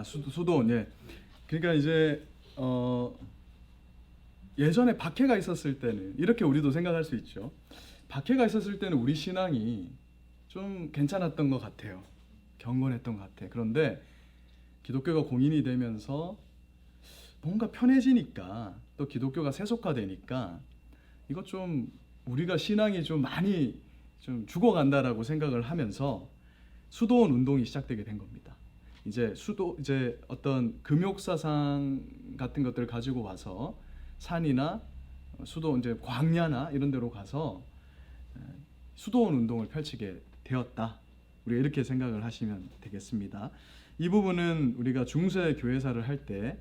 수도원. 예. 그러니까 이제 예전에 박해가 있었을 때는 이렇게 우리도 생각할 수 있죠. 박해가 있었을 때는 우리 신앙이 좀 괜찮았던 것 같아요. 경건했던 것 같아. 그런데 기독교가 공인이 되면서 뭔가 편해지니까, 또 기독교가 세속화되니까 이거 좀 우리가 신앙이 좀 많이 좀 죽어간다라고 생각을 하면서 수도원 운동이 시작되게 된 겁니다. 이제 어떤 금욕 사상 같은 것들을 가지고 와서 산이나 수도 이제 광야나 이런 데로 가서 수도원 운동을 펼치게 되었다. 우리가 이렇게 생각을 하시면 되겠습니다. 이 부분은 우리가 중세 교회사를 할 때,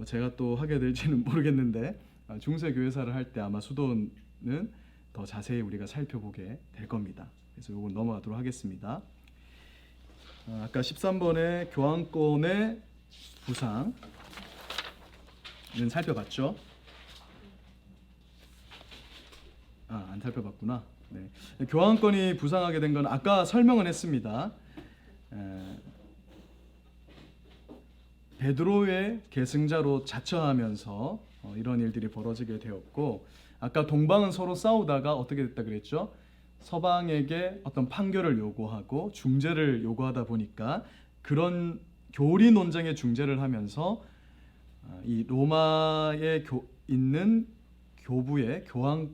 제가 또 하게 될지는 모르겠는데, 중세 교회사를 할 때 아마 수도원은 더 자세히 우리가 살펴보게 될 겁니다. 그래서 이건 넘어가도록 하겠습니다. 아까 13번의 교황권의 부상은 살펴봤죠? 안 살펴봤구나. 네. 교황권이 부상하게 된 건 아까 설명은 했습니다. 베드로의 계승자로 자처하면서 이런 일들이 벌어지게 되었고, 아까 동방은 서로 싸우다가 어떻게 됐다 그랬죠? 서방에게 어떤 판결을 요구하고 중재를 요구하다 보니까 그런 교리 논쟁의 중재를 하면서 이 로마에 있는 교부의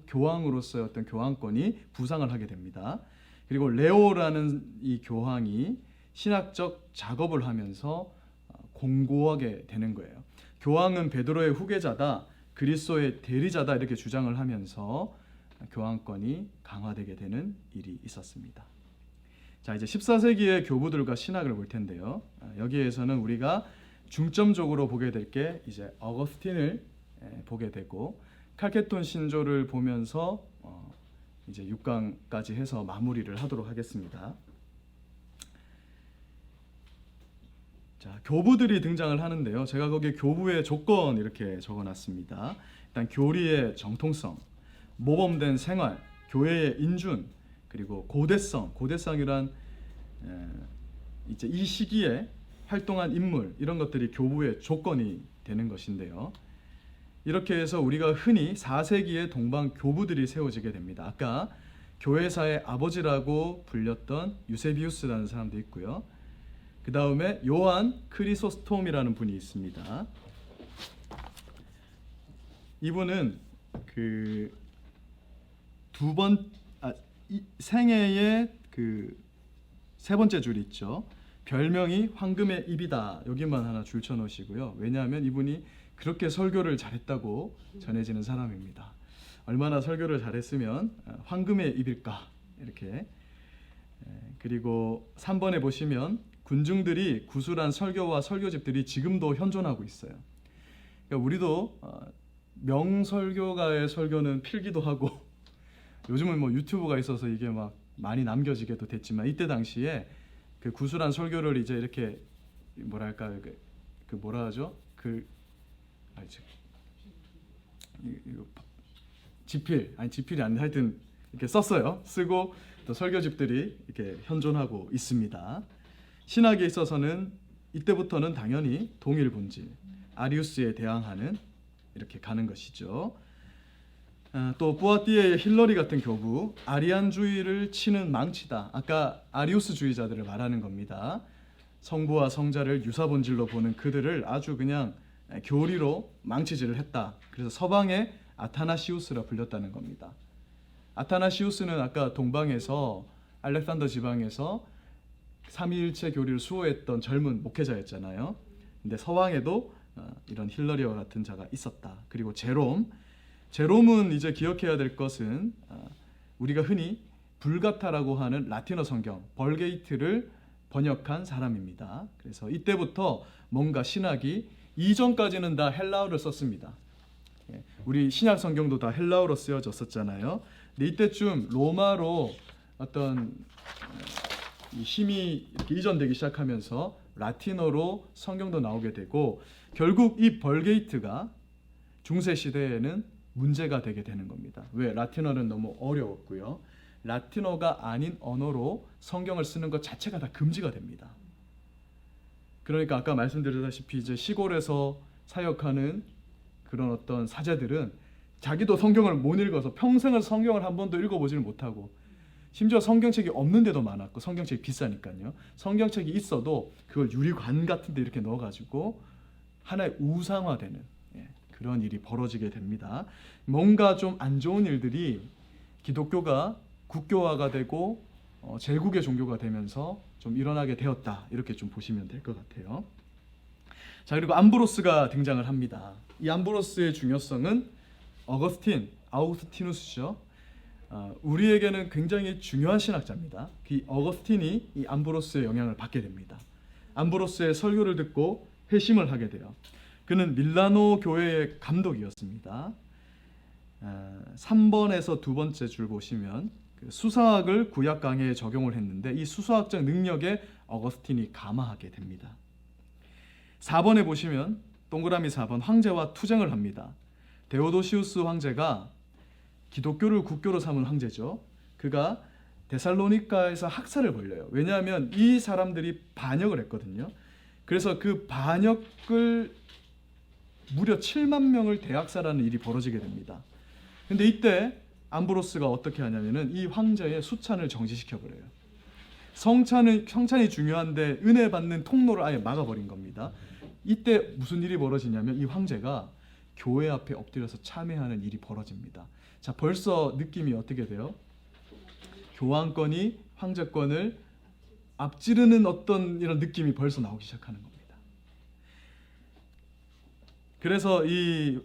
교황으로서의 어떤 교황권이 부상을 하게 됩니다. 그리고 레오라는 이 교황이 신학적 작업을 하면서 공고하게 되는 거예요. 교황은 베드로의 후계자다, 그리스도의 대리자다 이렇게 주장을 하면서 교황권이 강화되게 되는 일이 있었습니다. 자, 이제 14세기의 교부들과 신학을 볼 텐데요. 여기에서는 우리가 중점적으로 보게 될 게 이제 어거스틴을 보게 되고, 칼케톤 신조를 보면서 이제 6강까지 해서 마무리를 하도록 하겠습니다. 자, 교부들이 등장을 하는데요. 제가 거기에 교부의 조건 이렇게 적어놨습니다. 일단 교리의 정통성, 모범된 생활, 교회의 인준, 그리고 고대성이란 이제 이 시기에 활동한 인물, 이런 것들이 교부의 조건이 되는 것인데요. 이렇게 해서 우리가 흔히 4세기의 동방 교부들이 세워지게 됩니다. 아까 교회사의 아버지라고 불렸던 유세비우스라는 사람도 있고요. 그 다음에 요한 크리소스톰이라는 분이 있습니다. 이분은 생애의 세 번째 줄 있죠. 별명이 황금의 입이다. 여기만 하나 줄 쳐놓으시고요. 왜냐하면 이분이 그렇게 설교를 잘했다고 전해지는 사람입니다. 얼마나 설교를 잘했으면 황금의 입일까 이렇게. 그리고 3번에 보시면 군중들이 구술한 설교와 설교집들이 지금도 현존하고 있어요. 그러니까 우리도 명설교가의 설교는 필기도 하고, 요즘은 뭐 유튜브가 있어서 이게 막 많이 남겨지게도 됐지만, 이때 당시에 그 구술한 설교를 이제 이렇게 뭐랄까 뭐라 하죠? 지필이 아닌데 하여튼 이렇게 썼어요. 쓰고 또 설교집들이 이렇게 현존하고 있습니다. 신학에 있어서는 이때부터는 당연히 동일 본질, 아리우스에 대항하는 이렇게 가는 것이죠. 또 뿌아띠에의 힐러리 같은 교부, 아리안주의를 치는 망치다. 아까 아리우스주의자들을 말하는 겁니다. 성부와 성자를 유사본질로 보는 그들을 아주 그냥 교리로 망치질을 했다. 그래서 서방의 아타나시우스라 불렸다는 겁니다. 아타나시우스는 아까 동방에서 알렉산더 지방에서 삼위일체 교리를 수호했던 젊은 목회자였잖아요. 근데 서방에도 이런 힐러리와 같은 자가 있었다. 그리고 제롬은 이제 기억해야 될 것은 우리가 흔히 불가타라고 하는 라틴어 성경 벌게이트를 번역한 사람입니다. 그래서 이때부터 뭔가 신학이, 이전까지는 다 헬라어를 썼습니다. 우리 신약 성경도 다 헬라어로 쓰여졌었잖아요. 근데 이때쯤 로마로 어떤 힘이 이렇게 이전되기 시작하면서 라틴어로 성경도 나오게 되고, 결국 이 벌게이트가 중세 시대에는 문제가 되게 되는 겁니다. 왜? 라틴어는 너무 어려웠고요. 라틴어가 아닌 언어로 성경을 쓰는 것 자체가 다 금지가 됩니다. 그러니까 아까 말씀드렸다시피 이제 시골에서 사역하는 그런 어떤 사제들은 자기도 성경을 못 읽어서 평생을 성경을 한 번도 읽어보지를 못하고, 심지어 성경책이 없는 데도 많았고, 성경책이 비싸니까요. 성경책이 있어도 그걸 유리관 같은 데 이렇게 넣어가지고 하나의 우상화되는 그런 일이 벌어지게 됩니다. 뭔가 좀 안 좋은 일들이 기독교가 국교화가 되고 제국의 종교가 되면서 좀 일어나게 되었다, 이렇게 좀 보시면 될 것 같아요. 자, 그리고 암브로스가 등장을 합니다. 이 암브로스의 중요성은 아우구스티누스죠. 우리에게는 굉장히 중요한 신학자입니다. 이 어거스틴이 이 암브로스의 영향을 받게 됩니다. 암브로스의 설교를 듣고 회심을 하게 돼요. 그는 밀라노 교회의 감독이었습니다. 3번에서 두 번째 줄 보시면 수사학을 구약 강해에 적용을 했는데, 이 수사학적 능력에 어거스틴이 감화하게 됩니다. 4번에 보시면 동그라미 4번, 황제와 투쟁을 합니다. 데오도시우스 황제가 기독교를 국교로 삼은 황제죠. 그가 데살로니가에서 학살을 벌려요. 왜냐하면 이 사람들이 반역을 했거든요. 그래서 그 반역을 무려 7만 명을 대학살하는 일이 벌어지게 됩니다. 근데 이때 암브로스가 어떻게 하냐면은 이 황제의 수찬을 정지시켜 버려요. 성찬이 중요한데 은혜 받는 통로를 아예 막아버린 겁니다. 이때 무슨 일이 벌어지냐면 이 황제가 교회 앞에 엎드려서 참회하는 일이 벌어집니다. 자, 벌써 느낌이 어떻게 돼요? 교황권이 황제권을 앞지르는 어떤 이런 느낌이 벌써 나오기 시작하는 겁니다. 그래서 이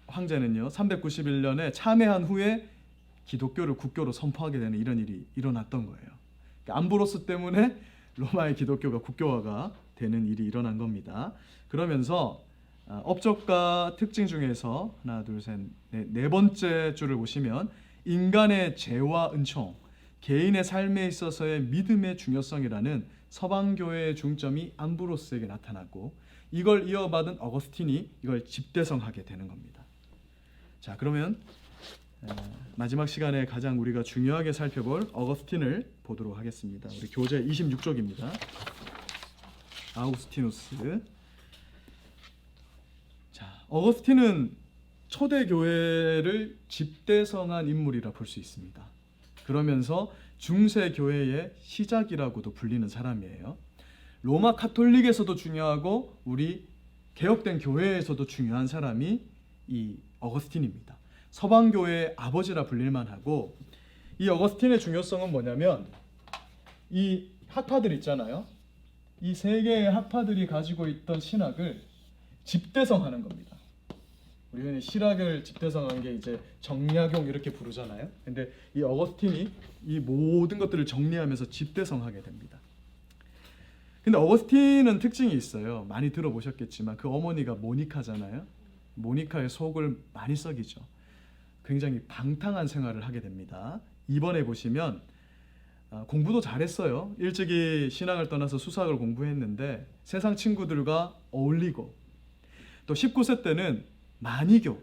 황제는요, 391년에 참회한 후에 기독교를 국교로 선포하게 되는 이런 일이 일어났던 거예요. 그러니까 암브로스 때문에 로마의 기독교가 국교화가 되는 일이 일어난 겁니다. 그러면서 업적과 특징 중에서 하나, 둘, 셋, 네 번째 줄을 보시면 인간의 죄와 은총, 개인의 삶에 있어서의 믿음의 중요성이라는 서방교회의 중점이 암브로스에게 나타나고, 이걸 이어받은 어거스틴이 이걸 집대성하게 되는 겁니다. 자, 그러면 마지막 시간에 가장 우리가 중요하게 살펴볼 어거스틴을 보도록 하겠습니다. 우리 교재 26쪽입니다. 아우구스티누스. 자, 어거스틴은 초대 교회를 집대성한 인물이라 볼 수 있습니다. 그러면서 중세 교회의 시작이라고도 불리는 사람이에요. 로마 카톨릭에서도 중요하고 우리 개혁된 교회에서도 중요한 사람이 이 어거스틴입니다. 서방 교회의 아버지라 불릴만 하고, 이 어거스틴의 중요성은 뭐냐면 이 학파들 있잖아요. 이 세 개의 학파들이 가지고 있던 신학을 집대성하는 겁니다. 우리는 신학을 집대성한 게 이제 정약용 이렇게 부르잖아요. 근데 이 어거스틴이 이 모든 것들을 정리하면서 집대성하게 됩니다. 근데 어거스틴은 특징이 있어요. 많이 들어보셨겠지만 그 어머니가 모니카잖아요. 모니카의 속을 많이 썩이죠. 굉장히 방탕한 생활을 하게 됩니다. 2번에 보시면 공부도 잘했어요. 일찍이 신앙을 떠나서 수사학을 공부했는데 세상 친구들과 어울리고, 또 19세 때는 마니교,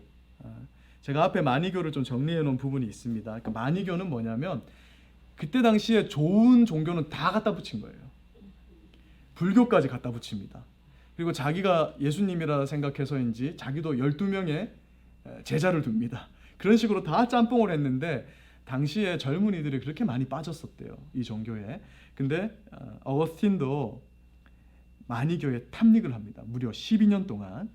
제가 앞에 마니교를 좀 정리해 놓은 부분이 있습니다. 그러니까 마니교는 뭐냐면 그때 당시에 좋은 종교는 다 갖다 붙인 거예요. 불교까지 갖다 붙입니다. 그리고 자기가 예수님이라 생각해서인지 자기도 12명의 제자를 둡니다. 그런 식으로 다 짬뽕을 했는데 당시에 젊은이들이 그렇게 많이 빠졌었대요, 이 종교에. 근데 어거스틴도 마니교에 탐닉을 합니다. 무려 12년 동안.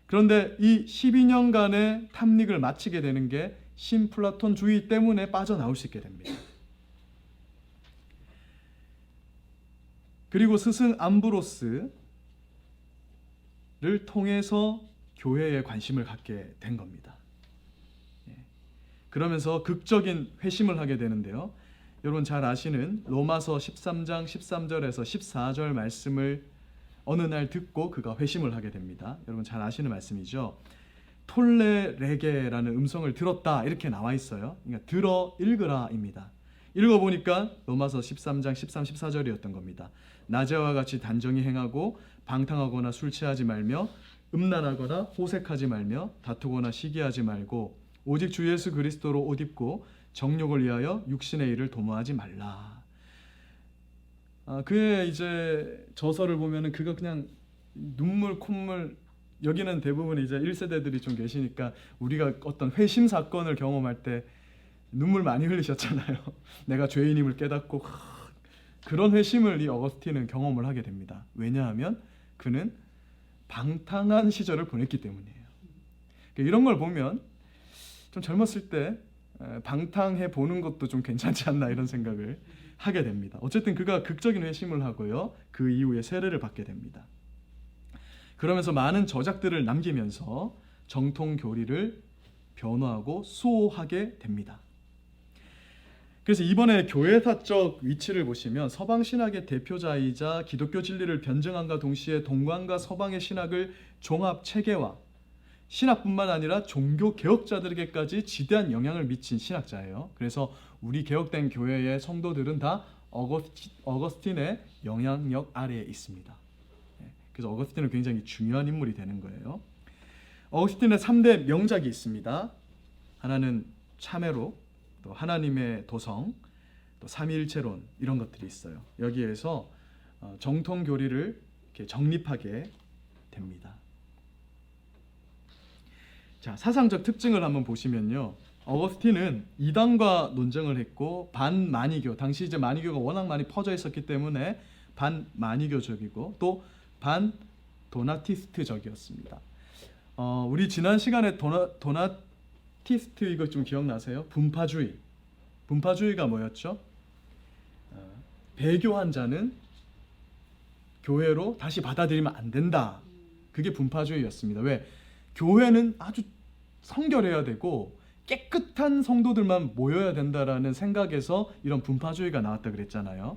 그런데 이 12년간의 탐닉을 마치게 되는 게 신플라톤주의 때문에 빠져나올 수 있게 됩니다. 그리고 스승 암브로스를 통해서 교회에 관심을 갖게 된 겁니다. 그러면서 극적인 회심을 하게 되는데요. 여러분 잘 아시는 로마서 13장 13절에서 14절 말씀을 어느 날 듣고 그가 회심을 하게 됩니다. 여러분 잘 아시는 말씀이죠. 톨레레게라는 음성을 들었다, 이렇게 나와 있어요. 그러니까 들어 읽으라입니다. 읽어보니까 로마서 13장 13, 14절이었던 겁니다. 낮에와 같이 단정히 행하고 방탕하거나 술 취하지 말며 음란하거나 호색하지 말며 다투거나 시기하지 말고 오직 주 예수 그리스도로 옷 입고 정욕을 위하여 육신의 일을 도모하지 말라. 그의 이제 저서를 보면은 그가 그냥 눈물 콧물, 여기는 대부분 이제 1세대들이 좀 계시니까 우리가 어떤 회심 사건을 경험할 때 눈물 많이 흘리셨잖아요. 내가 죄인임을 깨닫고 그런 회심을 이 어거스틴은 경험을 하게 됩니다. 왜냐하면 그는 방탕한 시절을 보냈기 때문이에요. 이런 걸 보면 좀 젊었을 때 방탕해 보는 것도 좀 괜찮지 않나 이런 생각을 하게 됩니다. 어쨌든 그가 극적인 회심을 하고요. 그 이후에 세례를 받게 됩니다. 그러면서 많은 저작들을 남기면서 정통 교리를 변화하고 수호하게 됩니다. 그래서 이번에 교회사적 위치를 보시면 서방 신학의 대표자이자 기독교 진리를 변증함과 동시에 동방과 서방의 신학을 종합 체계화, 신학뿐만 아니라 종교 개혁자들에게까지 지대한 영향을 미친 신학자예요. 그래서 우리 개혁된 교회의 성도들은 다 어거스틴의 영향력 아래에 있습니다. 그래서 어거스틴은 굉장히 중요한 인물이 되는 거예요. 어거스틴의 3대 명작이 있습니다. 하나는 참회로, 또 하나님의 도성, 또 삼위일체론, 이런 것들이 있어요. 여기에서 정통 교리를 이렇게 정립하게 됩니다. 자, 사상적 특징을 한번 보시면요. 어거스틴은 이단과 논쟁을 했고 반마니교, 당시 이제 마니교가 워낙 많이 퍼져 있었기 때문에 반마니교적이고 또 반도나티스트적이었습니다. 우리 지난 시간에 도나티스트 이거 좀 기억나세요? 분파주의. 분파주의가 뭐였죠? 배교한 자는 교회로 다시 받아들이면 안 된다. 그게 분파주의였습니다. 왜? 교회는 아주 성결해야 되고 깨끗한 성도들만 모여야 된다라는 생각에서 이런 분파주의가 나왔다 그랬잖아요.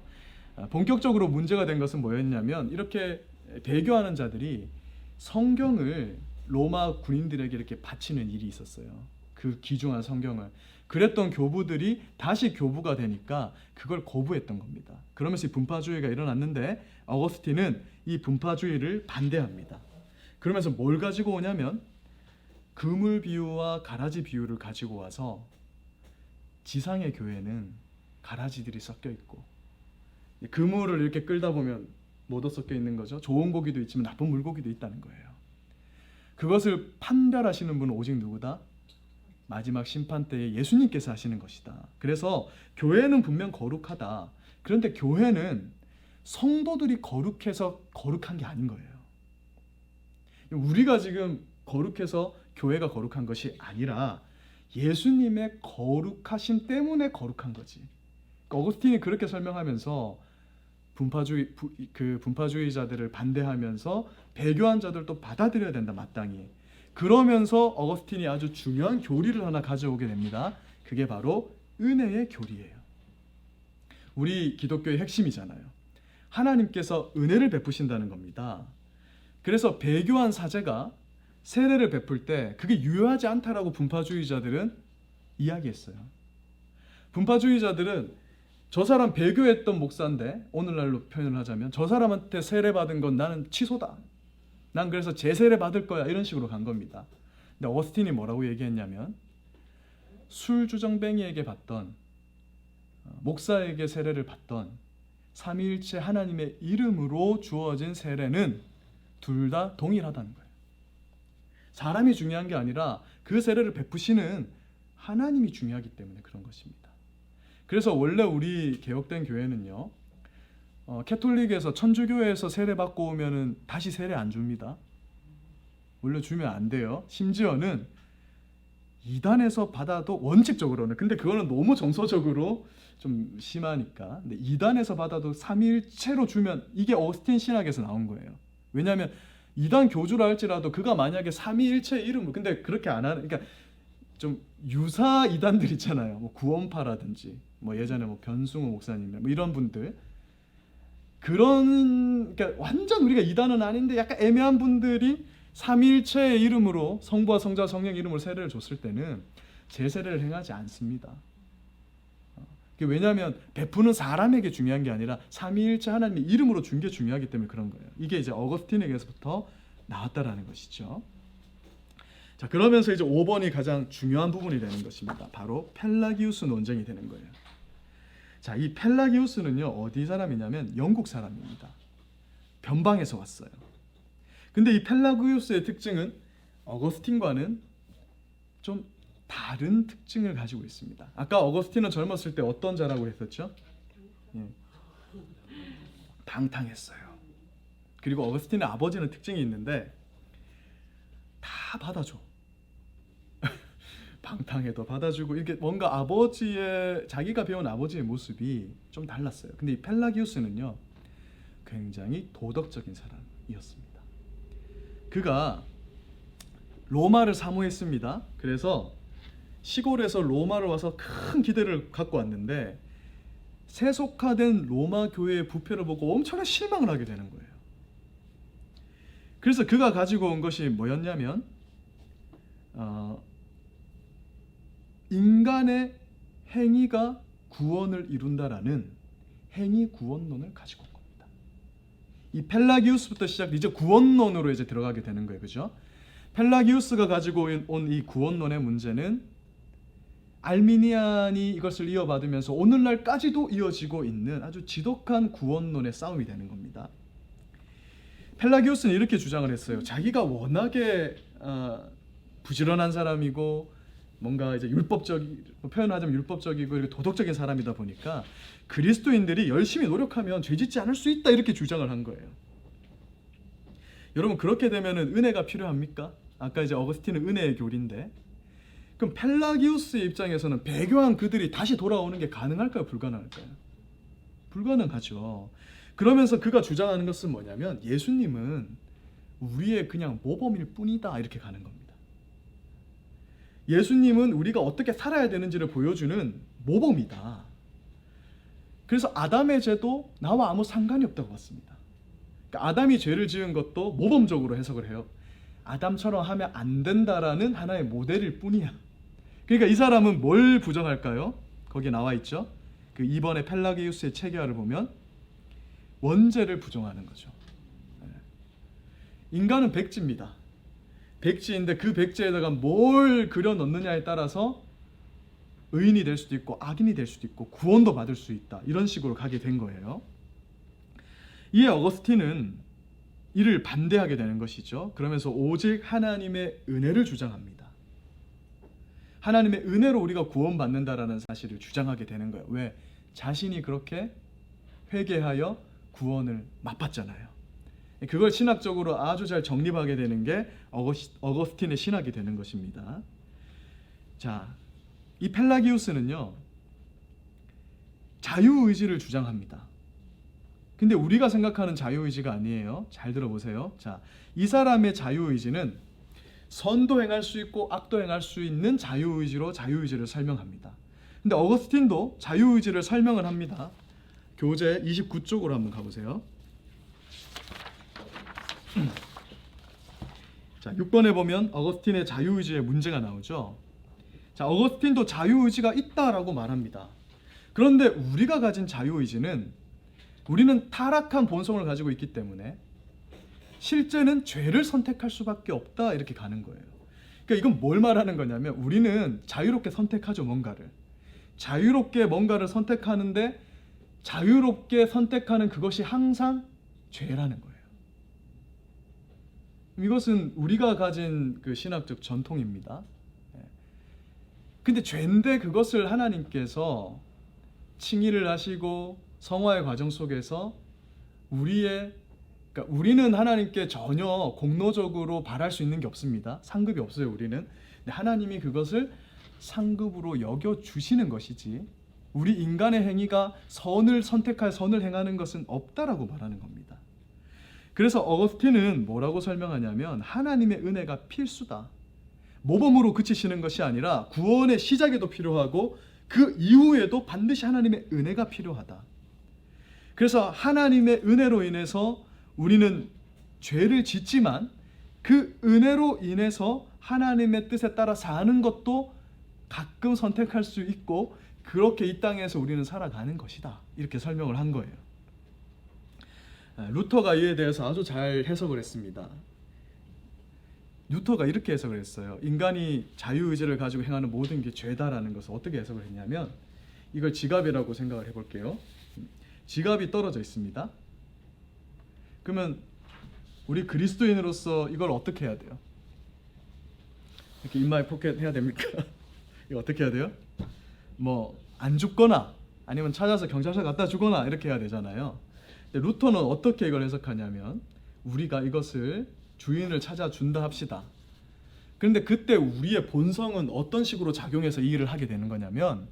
본격적으로 문제가 된 것은 뭐였냐면 이렇게 배교하는 자들이 성경을 로마 군인들에게 이렇게 바치는 일이 있었어요. 그 귀중한 성경을. 그랬던 교부들이 다시 교부가 되니까 그걸 거부했던 겁니다. 그러면서 이 분파주의가 일어났는데 어거스틴은 이 분파주의를 반대합니다. 그러면서 뭘 가지고 오냐면 그물 비유와 가라지 비유를 가지고 와서 지상의 교회는 가라지들이 섞여 있고 그물을 이렇게 끌다 보면 뭐도 섞여 있는 거죠? 좋은 고기도 있지만 나쁜 물고기도 있다는 거예요. 그것을 판별하시는 분은 오직 누구다? 마지막 심판 때에 예수님께서 하시는 것이다. 그래서 교회는 분명 거룩하다. 그런데 교회는 성도들이 거룩해서 거룩한 게 아닌 거예요. 우리가 지금 거룩해서 교회가 거룩한 것이 아니라 예수님의 거룩하심 때문에 거룩한 거지. 어거스틴이 그렇게 설명하면서 분파주의자들을 반대하면서 배교한 자들도 받아들여야 된다, 마땅히. 그러면서 어거스틴이 아주 중요한 교리를 하나 가져오게 됩니다. 그게 바로 은혜의 교리예요. 우리 기독교의 핵심이잖아요. 하나님께서 은혜를 베푸신다는 겁니다. 그래서 배교한 사제가 세례를 베풀 때 그게 유효하지 않다라고 분파주의자들은 이야기했어요. 분파주의자들은 저 사람 배교했던 목사인데, 오늘날로 표현을 하자면 저 사람한테 세례 받은 건 나는 취소다. 난 그래서 재세례 받을 거야. 이런 식으로 간 겁니다. 근데 어거스틴이 뭐라고 얘기했냐면 술주정뱅이에게 받던, 목사에게 세례를 받던 삼위일체 하나님의 이름으로 주어진 세례는 둘 다 동일하다는 거예요. 사람이 중요한 게 아니라 그 세례를 베푸시는 하나님이 중요하기 때문에 그런 것입니다. 그래서 원래 우리 개혁된 교회는요, 캐톨릭에서 천주교회에서 세례 받고 오면은 다시 세례 안 줍니다. 원래 주면 안 돼요. 심지어는 이단에서 받아도 원칙적으로는, 근데 그거는 너무 정서적으로 좀 심하니까, 근데 이단에서 받아도 삼위일체로 주면, 이게 어거스틴 신학에서 나온 거예요. 왜냐하면 이단 교주라 할지라도 그가 만약에 삼위일체 이름으로, 근데 그렇게 안 하는, 그러니까 좀 유사 이단들 있잖아요. 뭐 구원파라든지, 뭐 예전에 뭐 변승우 목사님, 뭐 이런 분들, 그런, 그러니까 완전 우리가 이단은 아닌데 약간 애매한 분들이 삼위일체의 이름으로, 성부와 성자와 성령 이름으로 세례를 줬을 때는 제세례를 행하지 않습니다. 왜냐하면 베푸는 사람에게 중요한 게 아니라 삼위일체 하나님의 이름으로 준 게 중요하기 때문에 그런 거예요. 이게 이제 어거스틴에게서부터 나왔다라는 것이죠. 자, 그러면서 이제 5번이 가장 중요한 부분이 되는 것입니다. 바로 펠라기우스 논쟁이 되는 거예요. 자, 이 펠라기우스는요 어디 사람이냐면 영국 사람입니다. 변방에서 왔어요. 근데 이 펠라기우스의 특징은 어거스틴과는 좀 다른 특징을 가지고 있습니다. 아까 어거스틴은 젊었을 때 어떤 자라고 했었죠? 예. 방탕했어요. 그리고 어거스틴의 아버지는 특징이 있는데 다 받아줘. 방탕해도 받아주고 이렇게 뭔가 아버지의 자기가 배운 아버지의 모습이 좀 달랐어요. 근데 이 펠라기우스는요 굉장히 도덕적인 사람이었습니다. 그가 로마를 사모했습니다. 그래서 시골에서 로마를 와서 큰 기대를 갖고 왔는데 세속화된 로마 교회의 부패를 보고 엄청난 실망을 하게 되는 거예요. 그래서 그가 가지고 온 것이 뭐였냐면 인간의 행위가 구원을 이룬다라는 행위 구원론을 가지고 온 겁니다. 이 펠라기우스부터 시작 이제 구원론으로 이제 들어가게 되는 거예요, 그죠? 펠라기우스가 가지고 온 이 구원론의 문제는 알미니안이 이것을 이어받으면서 오늘날까지도 이어지고 있는 아주 지독한 구원론의 싸움이 되는 겁니다. 펠라기우스는 이렇게 주장을 했어요. 자기가 워낙에 부지런한 사람이고 뭔가 이제 표현하자면 율법적이고 이렇게 도덕적인 사람이다 보니까 그리스도인들이 열심히 노력하면 죄짓지 않을 수 있다 이렇게 주장을 한 거예요. 여러분 그렇게 되면은 은혜가 필요합니까? 아까 이제 어거스틴은 은혜의 교리인데 그럼 펠라기우스의 입장에서는 배교한 그들이 다시 돌아오는 게 가능할까요? 불가능할까요? 불가능하죠. 그러면서 그가 주장하는 것은 뭐냐면 예수님은 우리의 그냥 모범일 뿐이다 이렇게 가는 겁니다. 예수님은 우리가 어떻게 살아야 되는지를 보여주는 모범이다. 그래서 아담의 죄도 나와 아무 상관이 없다고 봤습니다. 그러니까 아담이 죄를 지은 것도 모범적으로 해석을 해요. 아담처럼 하면 안 된다라는 하나의 모델일 뿐이야. 그러니까 이 사람은 뭘 부정할까요? 거기에 나와 있죠. 그 이번에 펠라기우스의 체계화를 보면 원죄를 부정하는 거죠. 인간은 백지입니다. 백지인데 그 백지에다가 뭘 그려 넣느냐에 따라서 의인이 될 수도 있고 악인이 될 수도 있고 구원도 받을 수 있다. 이런 식으로 가게 된 거예요. 이에 어거스틴은 이를 반대하게 되는 것이죠. 그러면서 오직 하나님의 은혜를 주장합니다. 하나님의 은혜로 우리가 구원받는다라는 사실을 주장하게 되는 거예요. 왜? 자신이 그렇게 회개하여 구원을 맛봤잖아요. 그걸 신학적으로 아주 잘 정립하게 되는 게 어거스틴의 신학이 되는 것입니다. 자, 이 펠라기우스는요 자유의지를 주장합니다. 근데 우리가 생각하는 자유의지가 아니에요. 잘 들어보세요. 자, 이 사람의 자유의지는 선도 행할 수 있고 악도 행할 수 있는 자유의지로 자유의지를 설명합니다. 근데 어거스틴도 자유의지를 설명을 합니다. 교재 29쪽으로 한번 가보세요. 자, 6번에 보면 어거스틴의 자유의지의 문제가 나오죠. 자, 어거스틴도 자유의지가 있다라고 말합니다. 그런데 우리가 가진 자유의지는 우리는 타락한 본성을 가지고 있기 때문에 실제는 죄를 선택할 수밖에 없다 이렇게 가는 거예요. 그러니까 이건 뭘 말하는 거냐면 우리는 자유롭게 선택하죠. 뭔가를 자유롭게 뭔가를 선택하는데 자유롭게 선택하는 그것이 항상 죄라는 거예요. 이것은 우리가 가진 그 신학적 전통입니다. 근데 죄인데 그것을 하나님께서 칭의를 하시고 성화의 과정 속에서 그러니까 우리는 하나님께 전혀 공로적으로 바랄 수 있는 게 없습니다. 상급이 없어요, 우리는. 근데 하나님이 그것을 상급으로 여겨 주시는 것이지 우리 인간의 행위가 선을 선택할 선을 행하는 것은 없다라고 말하는 겁니다. 그래서 어거스틴은 뭐라고 설명하냐면 하나님의 은혜가 필수다. 모범으로 그치시는 것이 아니라 구원의 시작에도 필요하고 그 이후에도 반드시 하나님의 은혜가 필요하다. 그래서 하나님의 은혜로 인해서 우리는 죄를 짓지만 그 은혜로 인해서 하나님의 뜻에 따라 사는 것도 가끔 선택할 수 있고 그렇게 이 땅에서 우리는 살아가는 것이다. 이렇게 설명을 한 거예요. 루터가 이에 대해서 아주 잘 해석을 했습니다. 루터가 이렇게 해석을 했어요. 인간이 자유의지를 가지고 행하는 모든 게 죄다라는 것을 어떻게 해석을 했냐면 이걸 지갑이라고 생각을 해볼게요. 지갑이 떨어져 있습니다. 그러면 우리 그리스도인으로서 이걸 어떻게 해야 돼요? 이렇게 in my pocket 해야 됩니까? 이거 어떻게 해야 돼요? 뭐 안 죽거나 아니면 찾아서 경찰서 갖다 주거나 이렇게 해야 되잖아요. 근데 루터는 어떻게 이걸 해석하냐면 우리가 이것을 주인을 찾아준다 합시다. 그런데 그때 우리의 본성은 어떤 식으로 작용해서 이 일을 하게 되는 거냐면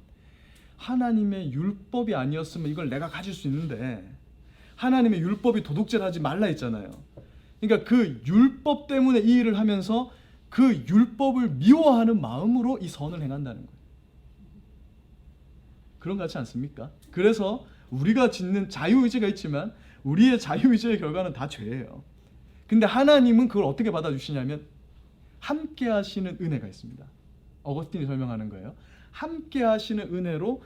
하나님의 율법이 아니었으면 이걸 내가 가질 수 있는데 하나님의 율법이 도둑질하지 말라 했잖아요. 그러니까 그 율법 때문에 이 일을 하면서 그 율법을 미워하는 마음으로 이 선을 행한다는 거예요. 그런 것 같지 않습니까? 그래서 우리가 짓는 자유의지가 있지만 우리의 자유의지의 결과는 다 죄예요. 근데 하나님은 그걸 어떻게 받아주시냐면 함께 하시는 은혜가 있습니다. 어거스틴이 설명하는 거예요. 함께 하시는 은혜로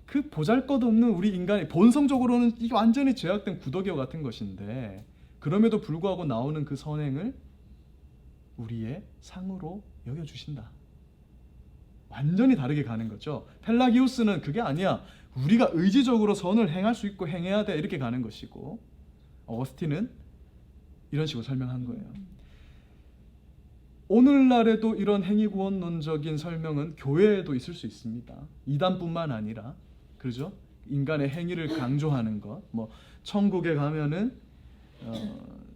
그 보잘것없는 우리 인간이 본성적으로는 이게 완전히 죄악된 구더기와 같은 것인데 그럼에도 불구하고 나오는 그 선행을 우리의 상으로 여겨주신다. 완전히 다르게 가는 거죠. 펠라기우스는 그게 아니야. 우리가 의지적으로 선을 행할 수 있고 행해야 돼 이렇게 가는 것이고 어거스틴은 이런 식으로 설명한 거예요. 오늘날에도 이런 행위구원론적인 설명은 교회에도 있을 수 있습니다. 이단뿐만 아니라 그렇죠? 인간의 행위를 강조하는 것. 뭐 천국에 가면은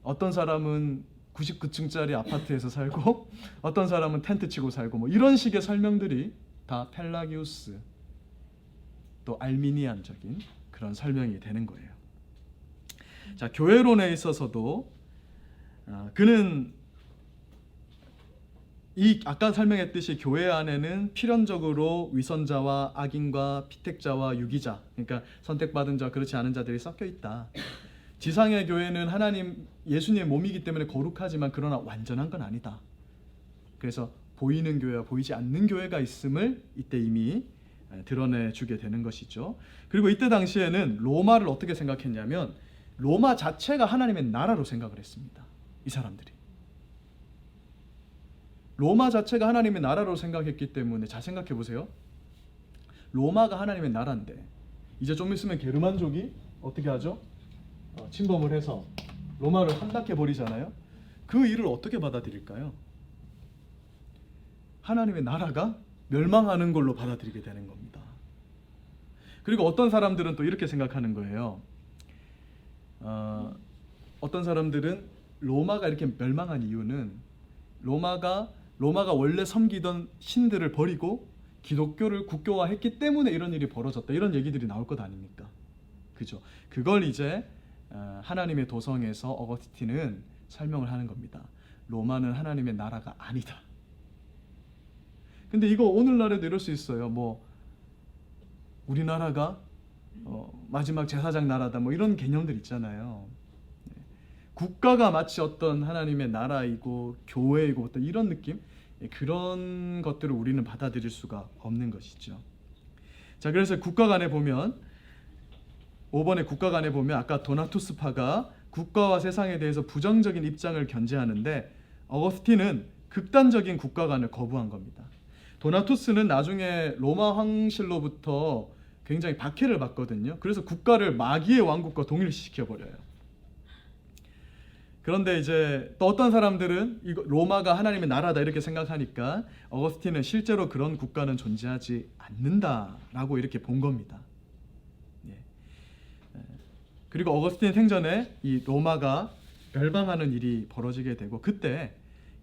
어떤 사람은 99층짜리 아파트에서 살고 어떤 사람은 텐트 치고 살고 뭐 이런 식의 설명들이 다 펠라기우스 또 알미니안적인 그런 설명이 되는 거예요. 자, 교회론에 있어서도 그는 이 아까 설명했듯이 교회 안에는 필연적으로 위선자와 악인과 피택자와 유기자, 그러니까 선택받은 자 그렇지 않은 자들이 섞여 있다. 지상의 교회는 하나님 예수님의 몸이기 때문에 거룩하지만 그러나 완전한 건 아니다. 그래서 보이는 교회와 보이지 않는 교회가 있음을 이때 이미 드러내주게 되는 것이죠. 그리고 이때 당시에는 로마를 어떻게 생각했냐면 로마 자체가 하나님의 나라로 생각을 했습니다. 이 사람들이 로마 자체가 하나님의 나라로 생각했기 때문에 잘 생각해 보세요. 로마가 하나님의 나라인데 이제 좀 있으면 게르만족이 어떻게 하죠? 침범을 해서 로마를 함락해 버리잖아요. 그 일을 어떻게 받아들일까요? 하나님의 나라가 멸망하는 걸로 받아들이게 되는 겁니다. 그리고 어떤 사람들은 또 이렇게 생각하는 거예요. 어떤 사람들은 로마가 이렇게 멸망한 이유는 로마가 원래 섬기던 신들을 버리고 기독교를 국교화했기 때문에 이런 일이 벌어졌다. 이런 얘기들이 나올 것 아닙니까? 그죠? 그걸 이제 하나님의 도성에서 어거스틴은 설명을 하는 겁니다. 로마는 하나님의 나라가 아니다. 근데 이거 오늘날에도 이럴 수 있어요. 뭐 우리나라가 마지막 제사장 나라다. 뭐 이런 개념들 있잖아요. 국가가 마치 어떤 하나님의 나라이고 교회이고 어떤 이런 느낌? 그런 것들을 우리는 받아들일 수가 없는 것이죠. 자, 그래서 국가관에 보면 5번의 국가관에 보면 아까 도나투스파가 국가와 세상에 대해서 부정적인 입장을 견지하는데 어거스틴은 극단적인 국가관을 거부한 겁니다. 도나투스는 나중에 로마 황실로부터 굉장히 박해를 받거든요. 그래서 국가를 마귀의 왕국과 동일시켜 버려요. 그런데 이제 또 어떤 사람들은 이거 로마가 하나님의 나라다 이렇게 생각하니까 어거스틴은 실제로 그런 국가는 존재하지 않는다라고 이렇게 본 겁니다. 그리고 어거스틴 생전에 이 로마가 멸망하는 일이 벌어지게 되고 그때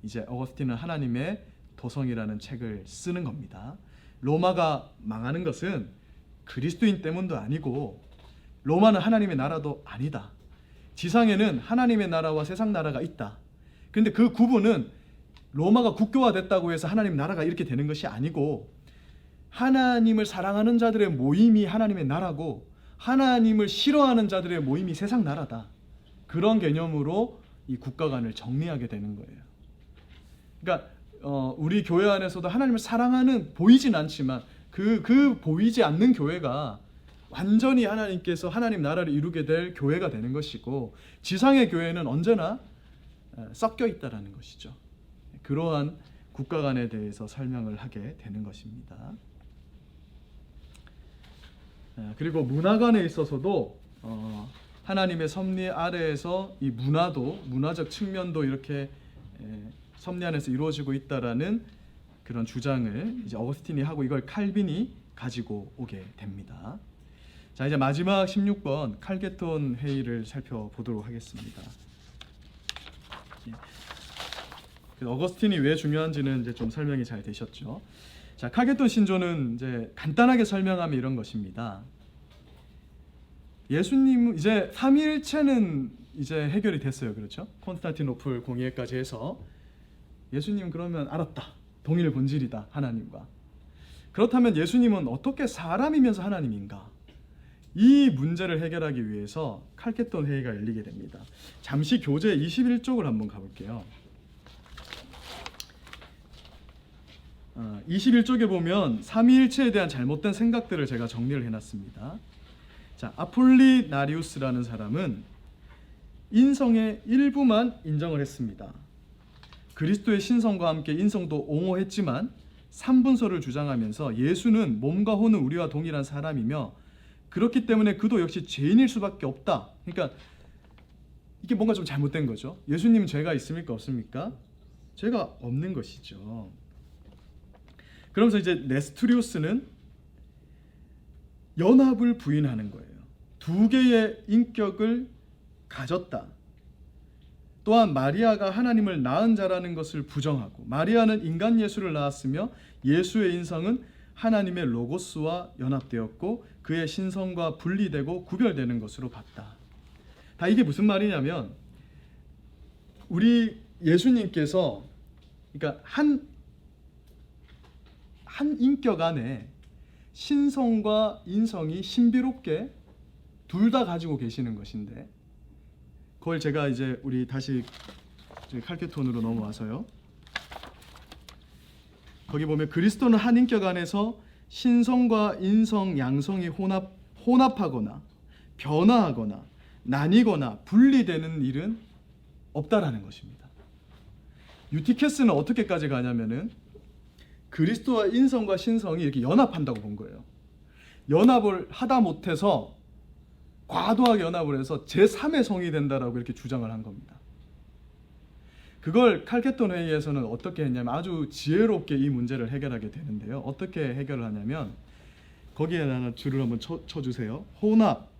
이제 어거스틴은 하나님의 도성이라는 책을 쓰는 겁니다. 로마가 망하는 것은 그리스도인 때문도 아니고 로마는 하나님의 나라도 아니다. 지상에는 하나님의 나라와 세상 나라가 있다. 그런데 그 구분은 로마가 국교화됐다고 해서 하나님 나라가 이렇게 되는 것이 아니고 하나님을 사랑하는 자들의 모임이 하나님의 나라고 하나님을 싫어하는 자들의 모임이 세상 나라다. 그런 개념으로 이 국가관을 정리하게 되는 거예요. 그러니까 우리 교회 안에서도 하나님을 사랑하는 보이진 않지만 그 보이지 않는 교회가 완전히 하나님께서 하나님 나라를 이루게 될 교회가 되는 것이고 지상의 교회는 언제나 섞여 있다라는 것이죠. 그러한 국가관에 대해서 설명을 하게 되는 것입니다. 그리고 문화관에 있어서도 하나님의 섭리 아래에서 이 문화적 측면도 이렇게 섭리 안에서 이루어지고 있다라는 그런 주장을 이제 어거스틴이 하고 이걸 칼빈이 가지고 오게 됩니다. 자, 이제 마지막 16번 칼게톤 회의를 살펴보도록 하겠습니다. 어거스틴이 왜 중요한지는 이제 좀 설명이 잘 되셨죠. 자, 칼게톤 신조는 이제 간단하게 설명하면 이런 것입니다. 예수님 이제 삼위일체는 이제 해결이 됐어요, 그렇죠? 콘스탄티노플 공의회까지 해서 예수님 그러면 알았다, 동일 본질이다 하나님과. 그렇다면 예수님은 어떻게 사람이면서 하나님인가? 이 문제를 해결하기 위해서 칼케톤 회의가 열리게 됩니다. 잠시 교재 21쪽을 한번 가볼게요. 21쪽에 보면 삼위일체에 대한 잘못된 생각들을 제가 정리를 해놨습니다. 자, 아폴리나리우스라는 사람은 인성의 일부만 인정을 했습니다. 그리스도의 신성과 함께 인성도 옹호했지만 삼분서를 주장하면서 예수는 몸과 혼은 우리와 동일한 사람이며 그렇기 때문에 그도 역시 죄인일 수밖에 없다. 그러니까 이게 뭔가 좀 잘못된 거죠. 예수님은 죄가 있습니까? 없습니까? 죄가 없는 것이죠. 그러면서 이제 네스토리우스는 연합을 부인하는 거예요. 두 개의 인격을 가졌다. 또한 마리아가 하나님을 낳은 자라는 것을 부정하고 마리아는 인간 예수를 낳았으며 예수의 인성은 하나님의 로고스와 연합되었고 그의 신성과 분리되고 구별되는 것으로 봤다. 다 이게 무슨 말이냐면 우리 예수님께서 그러니까 한 인격 안에 신성과 인성이 신비롭게 둘 다 가지고 계시는 것인데 그걸 제가 이제 우리 다시 칼케톤으로 넘어와서요. 거기 보면 그리스도는 한 인격 안에서 신성과 인성, 양성이 혼합하거나 변화하거나 나뉘거나 분리되는 일은 없다라는 것입니다. 유티케스는 어떻게까지 가냐면은 그리스도와 인성과 신성이 이렇게 연합한다고 본 거예요. 연합을 하다 못해서 과도하게 연합을 해서 제3의 성이 된다라고 이렇게 주장을 한 겁니다. 그걸 칼케톤 회의에서는 어떻게 했냐면 아주 지혜롭게 이 문제를 해결하게 되는데요. 어떻게 해결을 하냐면 거기에 하나 줄을 한번 쳐주세요. 혼합.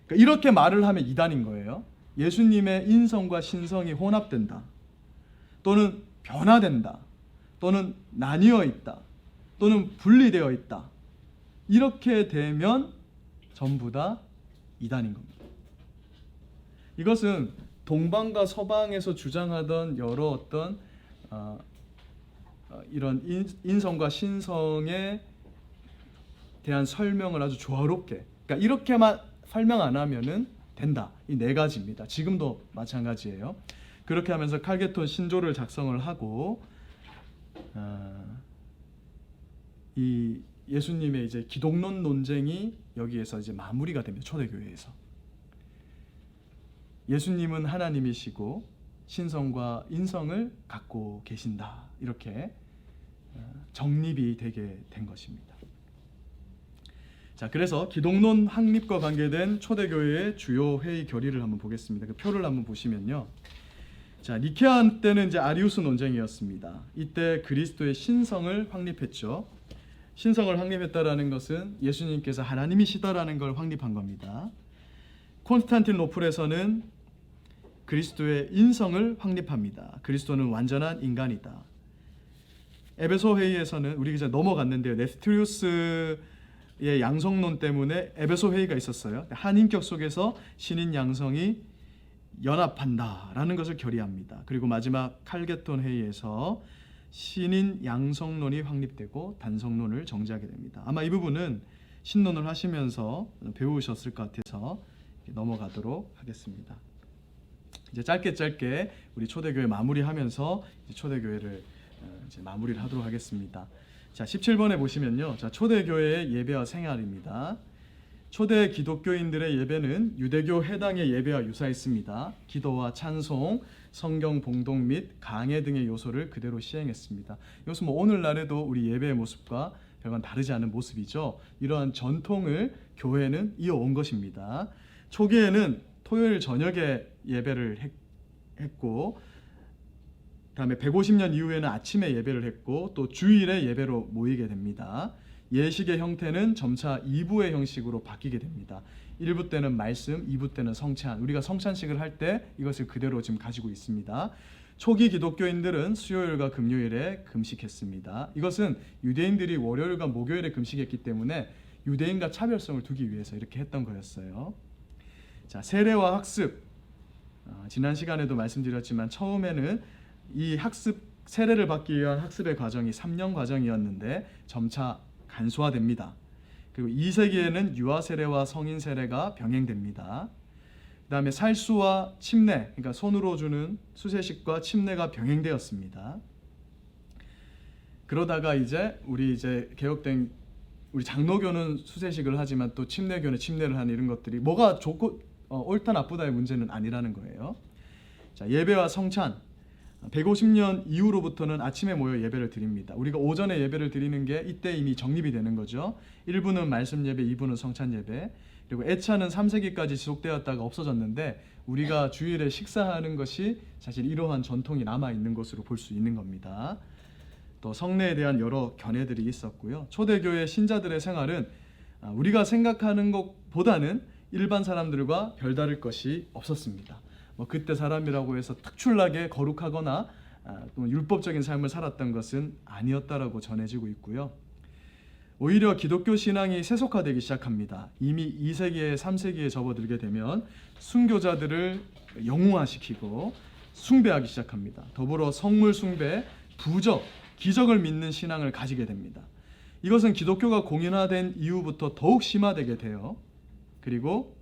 그러니까 이렇게 말을 하면 이단인 거예요. 예수님의 인성과 신성이 혼합된다. 또는 변화된다. 또는 나뉘어 있다. 또는 분리되어 있다. 이렇게 되면 전부 다 이단인 겁니다. 이것은 동방과 서방에서 주장하던 여러 어떤 이런 인성과 신성에 대한 설명을 아주 조화롭게, 그러니까 이렇게만 설명 안 하면은 된다. 이 네 가지입니다. 지금도 마찬가지예요. 그렇게 하면서 칼게톤 신조를 작성을 하고 이 예수님의 이제 기독론 논쟁이 여기에서 이제 마무리가 됩니다. 초대교회에서 예수님은 하나님이시고 신성과 인성을 갖고 계신다. 이렇게 정립이 되게 된 것입니다. 자, 그래서 기독론 확립과 관계된 초대교회의 주요 회의 결의를 한번 보겠습니다. 그 표를 한번 보시면요. 자, 니케아 때는 이제 아리우스 논쟁이었습니다. 이때 그리스도의 신성을 확립했죠. 신성을 확립했다라는 것은 예수님께서 하나님이시다라는 걸 확립한 겁니다. 콘스탄티노플에서는 그리스도의 인성을 확립합니다. 그리스도는 완전한 인간이다. 에베소 회의에서는 우리 이제 넘어갔는데요. 네스토리우스의 양성론 때문에 에베소 회의가 있었어요. 한 인격 속에서 신인 양성이 연합한다라는 것을 결의합니다. 그리고 마지막 칼게톤 회의에서 신인 양성론이 확립되고 단성론을 정지하게 됩니다. 아마 이 부분은 신론을 하시면서 배우셨을 것 같아서 넘어가도록 하겠습니다. 이제 짧게 우리 초대교회 마무리하면서 이제 초대교회를 이제 마무리를 하도록 하겠습니다. 자, 17번에 보시면요. 자, 초대교회의 예배와 생활입니다. 초대 기독교인들의 예배는 유대교 회당의 예배와 유사했습니다. 기도와 찬송, 성경 봉독 및 강해 등의 요소를 그대로 시행했습니다. 이것은 오늘날에도 우리 예배의 모습과 별반 다르지 않은 모습이죠. 이러한 전통을 교회는 이어온 것입니다. 초기에는 토요일 저녁에 예배를 했고, 다음에 150년 이후에는 아침에 예배를 했고, 또 주일에 예배로 모이게 됩니다. 예식의 형태는 점차 2부의 형식으로 바뀌게 됩니다. 1부 때는 말씀, 2부 때는 성찬. 우리가 성찬식을 할 때 이것을 그대로 지금 가지고 있습니다. 초기 기독교인들은 수요일과 금요일에 금식했습니다. 이것은 유대인들이 월요일과 목요일에 금식했기 때문에 유대인과 차별성을 두기 위해서 이렇게 했던 거였어요. 자, 세례와 학습. 지난 시간에도 말씀드렸지만 처음에는 이 세례를 받기 위한 학습의 과정이 3년 과정이었는데 점차 간소화됩니다. 그리고 2세기에는 유아 세례와 성인 세례가 병행됩니다. 그 다음에 살수와 침례, 그러니까 손으로 주는 수세식과 침례가 병행되었습니다. 그러다가 우리 개혁된 우리 장로교는 수세식을 하지만 또 침례교는 침례를 하는 이런 것들이 뭐가 좋고 옳다 나쁘다의 문제는 아니라는 거예요. 자, 예배와 성찬. 150년 이후로부터는 아침에 모여 예배를 드립니다. 우리가 오전에 예배를 드리는 게 이때 이미 정립이 되는 거죠. 1부는 말씀 예배, 2부는 성찬 예배. 그리고 애차는 3세기까지 지속되었다가 없어졌는데 우리가 주일에 식사하는 것이 사실 이러한 전통이 남아있는 것으로 볼 수 있는 겁니다. 또 성례에 대한 여러 견해들이 있었고요. 초대교회 신자들의 생활은 우리가 생각하는 것보다는 일반 사람들과 별다를 것이 없었습니다. 그때 사람이라고 해서 특출나게 거룩하거나 또 율법적인 삶을 살았던 것은 아니었다라고 전해지고 있고요. 오히려 기독교 신앙이 세속화되기 시작합니다. 이미 2세기에 3세기에 접어들게 되면 순교자들을 영웅화시키고 숭배하기 시작합니다. 더불어 성물 숭배, 부적, 기적을 믿는 신앙을 가지게 됩니다. 이것은 기독교가 공인화된 이후부터 더욱 심화되게 돼요. 그리고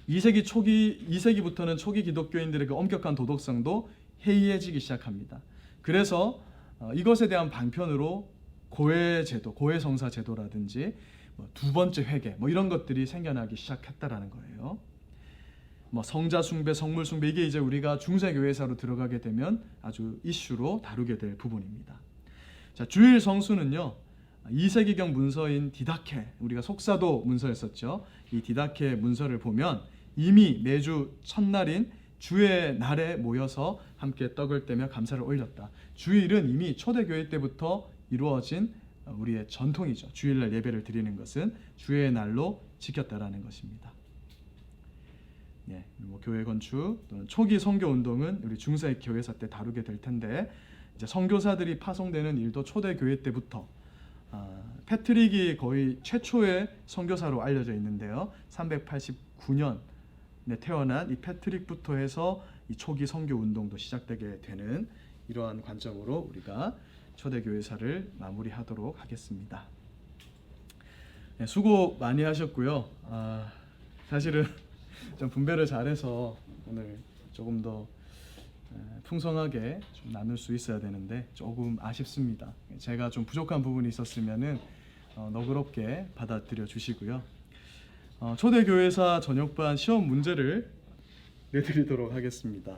2세기부터는 초기 기독교인들의 그 엄격한 도덕성도 해이해지기 시작합니다. 그래서 이것에 대한 방편으로 고해제도, 고해성사 제도라든지 두 번째 회개 이런 것들이 생겨나기 시작했다라는 거예요. 성자 숭배, 성물 숭배 이게 우리가 중세교회사로 들어가게 되면 아주 이슈로 다루게 될 부분입니다. 자, 주일 성수는요. 2세기경 문서인 디다케, 우리가 속사도 문서였었죠. 이 디다케 문서를 보면 이미 매주 첫날인 주의 날에 모여서 함께 떡을 떼며 감사를 올렸다. 주일은 이미 초대교회 때부터 이루어진 우리의 전통이죠. 주일날 예배를 드리는 것은 주의 날로 지켰다라는 것입니다. 예, 교회 건축 또는 초기 선교 운동은 우리 중세 교회사 때 다루게 될 텐데 이제 선교사들이 파송되는 일도 초대교회 때부터 패트릭이 거의 최초의 선교사로 알려져 있는데요. 389년에 태어난 이 패트릭부터 해서 이 초기 선교 운동도 시작되게 되는 이러한 관점으로 우리가 초대교회사를 마무리하도록 하겠습니다. 네, 수고 많이 하셨고요. 사실은 좀 분배를 잘해서 오늘 조금 더 풍성하게 좀 나눌 수 있어야 되는데 조금 아쉽습니다. 제가 좀 부족한 부분이 있었으면은 너그럽게 받아들여 주시고요. 초대교회사 전역반 시험 문제를 내드리도록 하겠습니다.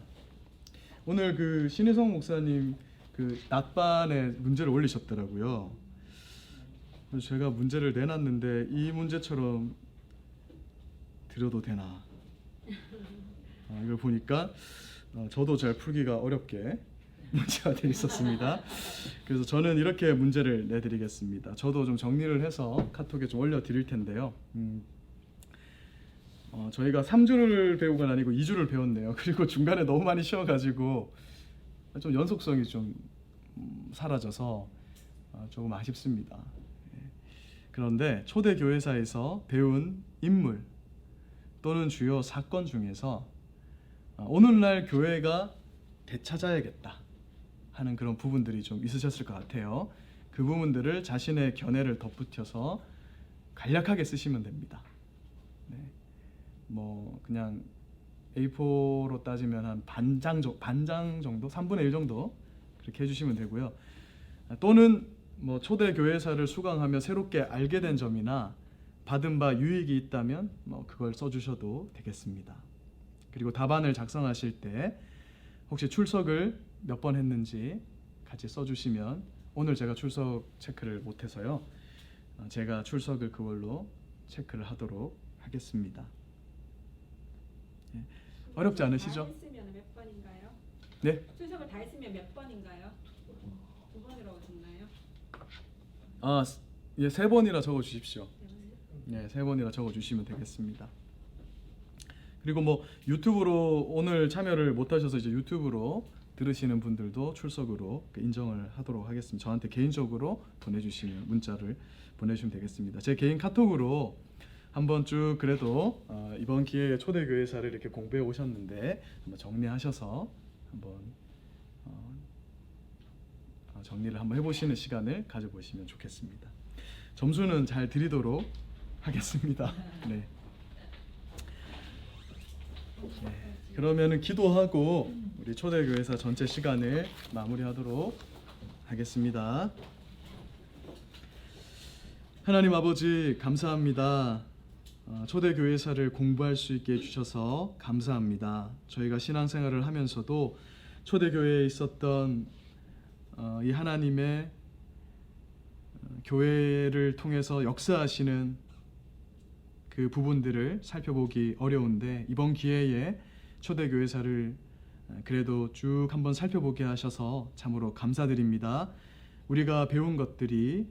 오늘 그 신혜성 목사님 그 낮반에 문제를 올리셨더라고요. 그래서 제가 문제를 내놨는데 이 문제처럼 드려도 되나? 이걸 보니까 저도 잘 풀기가 어렵게 문제가 되어 있었습니다. 그래서 저는 이렇게 문제를 내드리겠습니다. 저도 좀 정리를 해서 카톡에 좀 올려드릴 텐데요. 저희가 3주를 배운 건 아니고 2주를 배웠네요. 그리고 중간에 너무 많이 쉬어가지고 좀 연속성이 좀 사라져서 조금 아쉽습니다. 그런데 초대교회사에서 배운 인물 또는 주요 사건 중에서 오늘날 교회가 되찾아야겠다 하는 그런 부분들이 좀 있으셨을 것 같아요. 그 부분들을 자신의 견해를 덧붙여서 간략하게 쓰시면 됩니다. 네. 그냥 A4로 따지면 한 반장 정도, 3분의 1 정도 그렇게 해주시면 되고요. 또는 초대 교회사를 수강하며 새롭게 알게 된 점이나 받은 바 유익이 있다면 그걸 써주셔도 되겠습니다. 그리고 답안을 작성하실 때 혹시 출석을 몇 번 했는지 같이 써주시면 오늘 제가 출석 체크를 못해서요. 제가 출석을 그걸로 체크를 하도록 하겠습니다. 예. 어렵지 않으시죠? 다 했으면 몇 번인가요? 네. 출석을 다 했으면 몇 번인가요? 두 번이라고 하셨나요? 예, 3번이라 적어 주십시오. 네. 네, 3번이라 적어 주시면 되겠습니다. 그리고 뭐 유튜브로 오늘 참여를 못 하셔서 이제 유튜브로 들으시는 분들도 출석으로 인정을 하도록 하겠습니다. 저한테 개인적으로 보내주시면 문자를 보내주시면 되겠습니다. 제 개인 카톡으로 한번 쭉 그래도 이번 기회에 초대교회사를 이렇게 공부해 오셨는데 한번 정리하셔서 한번 정리를 한번 해보시는 시간을 가져보시면 좋겠습니다. 점수는 잘 드리도록 하겠습니다. 네. 네. 그러면은 기도하고 우리 초대교회사 전체 시간을 마무리하도록 하겠습니다. 하나님 아버지 감사합니다. 초대교회사를 공부할 수 있게 해주셔서 감사합니다. 저희가 신앙생활을 하면서도 초대교회에 있었던 이 하나님의 교회를 통해서 역사하시는 그 부분들을 살펴보기 어려운데 이번 기회에 초대교회사를 그래도 쭉 한번 살펴보게 하셔서 참으로 감사드립니다. 우리가 배운 것들이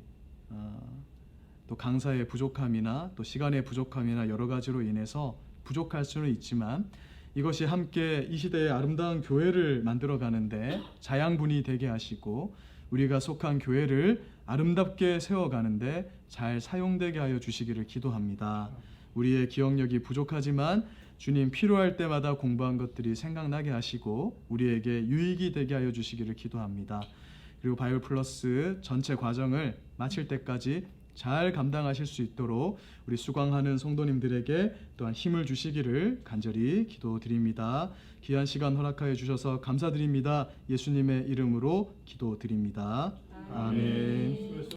또 강사의 부족함이나 또 시간의 부족함이나 여러 가지로 인해서 부족할 수는 있지만 이것이 함께 이 시대의 아름다운 교회를 만들어 가는데 자양분이 되게 하시고 우리가 속한 교회를 아름답게 세워가는데 잘 사용되게 하여 주시기를 기도합니다. 우리의 기억력이 부족하지만 주님 필요할 때마다 공부한 것들이 생각나게 하시고 우리에게 유익이 되게 하여 주시기를 기도합니다. 그리고 바이블 플러스 전체 과정을 마칠 때까지 잘 감당하실 수 있도록 우리 수강하는 성도님들에게 또한 힘을 주시기를 간절히 기도드립니다. 귀한 시간 허락하여 주셔서 감사드립니다. 예수님의 이름으로 기도드립니다. 아멘.